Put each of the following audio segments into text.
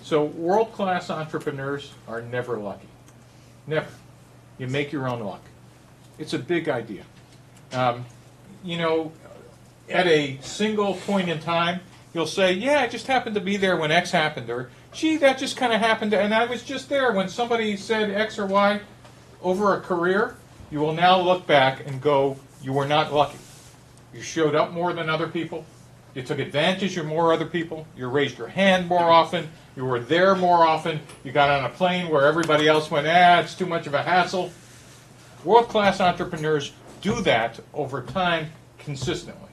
So world-class entrepreneurs are never lucky. Never. You make your own luck. It's a big idea. You know, at a single point in time, you'll say, yeah, I just happened to be there when X happened, or gee, that just kind of happened, and I was just there when somebody said X or Y. Over a career, you will now look back and go, you were not lucky. You showed up more than other people. You took advantage of more other people. You raised your hand more often. You were there more often. You got on a plane where everybody else went, it's too much of a hassle. World-class entrepreneurs do that over time consistently.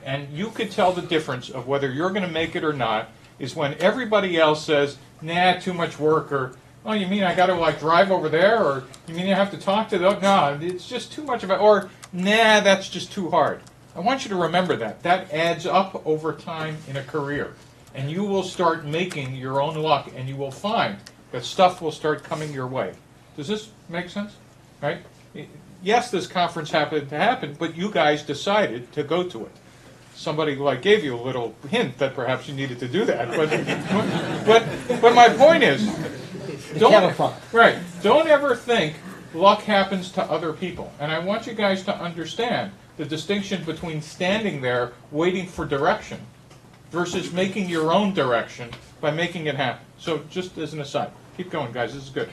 And you could tell the difference of whether you're going to make it or not is when everybody else says, nah, too much work, or, oh, you mean I got to like drive over there, or you mean you have to talk to them? No, it's just too much of it, or nah, that's just too hard. I want you to remember that. That adds up over time in a career. And you will start making your own luck, and you will find that stuff will start coming your way. Does this make sense? Right? Yes, this conference happened to happen, but you guys decided to go to it. Somebody like gave you a little hint that perhaps you needed to do that. But my point is, don't ever think luck happens to other people. And I want you guys to understand the distinction between standing there waiting for direction versus making your own direction by making it happen. So just as an aside, keep going, guys. This is good.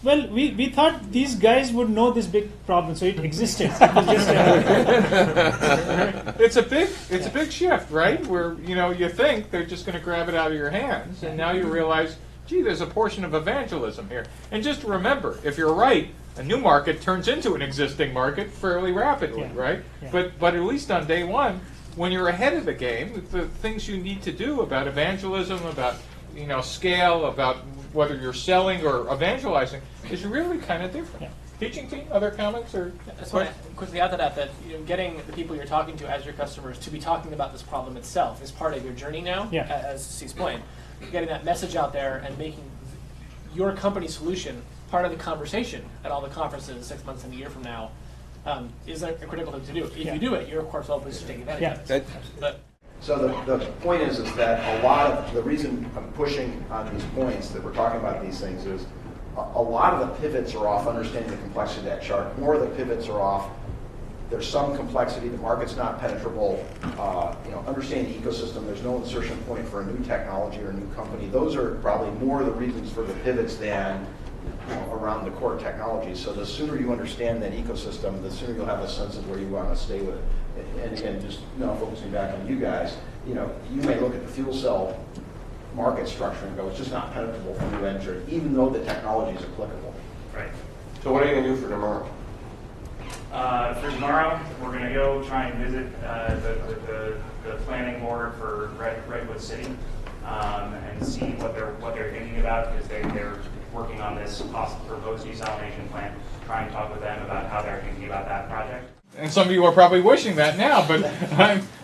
Well, we thought these guys would know this big problem, so it existed. It was just, it's a big shift, right? Where you think they're just going to grab it out of your hands, and now you realize, gee, there's a portion of evangelism here. And just remember, if you're right, a new market turns into an existing market fairly rapidly, right? Yeah. But at least on day one, when you're ahead of the game, the things you need to do about evangelism, about scale, about whether you're selling or evangelizing, is really kind of different. Yeah. Teaching team, other comments or? So quickly add to that getting the people you're talking to as your customers to be talking about this problem itself is part of your journey now. Yeah. As Steve explained, getting that message out there and making your company solution part of the conversation at all the conferences 6 months and a year from now is a critical thing to do. If you do it, you're of course well positioned to take advantage of it. So the point is that a lot of the reason I'm pushing on these points that we're talking about these things is a lot of the pivots are off understanding the complexity of that chart. More of the pivots are off. There's some complexity. The market's not penetrable. Understanding the ecosystem. There's no insertion point for a new technology or a new company. Those are probably more the reasons for the pivots than around the core technology. So the sooner you understand that ecosystem, the sooner you'll have a sense of where you want to stay with it. And again, just focusing back on you guys, you may look at the fuel cell market structure and go, it's just not penetrable for new entrant, even though the technology is applicable. Right. So what are you going to do for tomorrow? For tomorrow, we're going to go try and visit the planning board for Redwood City and see what they're thinking about, because they're working on this proposed desalination plant. Try and talk with them about how they're thinking about that project. And some of you are probably wishing that now, but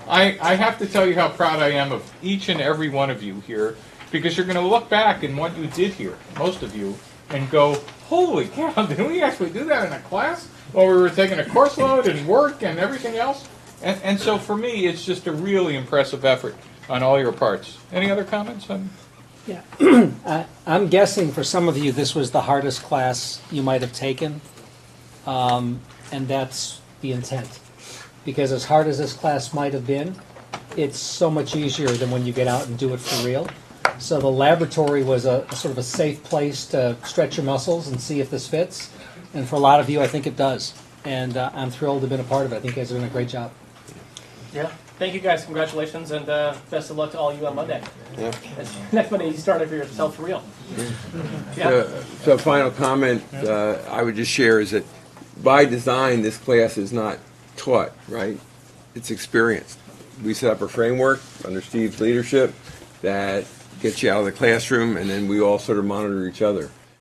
I have to tell you how proud I am of each and every one of you here, because you're going to look back in what you did here, most of you, and go, holy cow, did we actually do that in a class? While we were taking a course load and work and everything else? And so for me, it's just a really impressive effort on all your parts. Any other comments? Yeah, I'm guessing for some of you this was the hardest class you might have taken, and that's the intent. Because as hard as this class might have been, it's so much easier than when you get out and do it for real. So the laboratory was a sort of a safe place to stretch your muscles and see if this fits. And for a lot of you, I think it does. And I'm thrilled to have been a part of it. I think you guys are doing a great job. Yeah. Thank you guys. Congratulations, and best of luck to all of you on Monday. Yeah. Next Monday, you started for yourself for real. Yeah. So final comment I would just share is that by design, this class is not taught, right? It's experienced. We set up a framework under Steve's leadership that gets you out of the classroom, and then we all sort of monitor each other.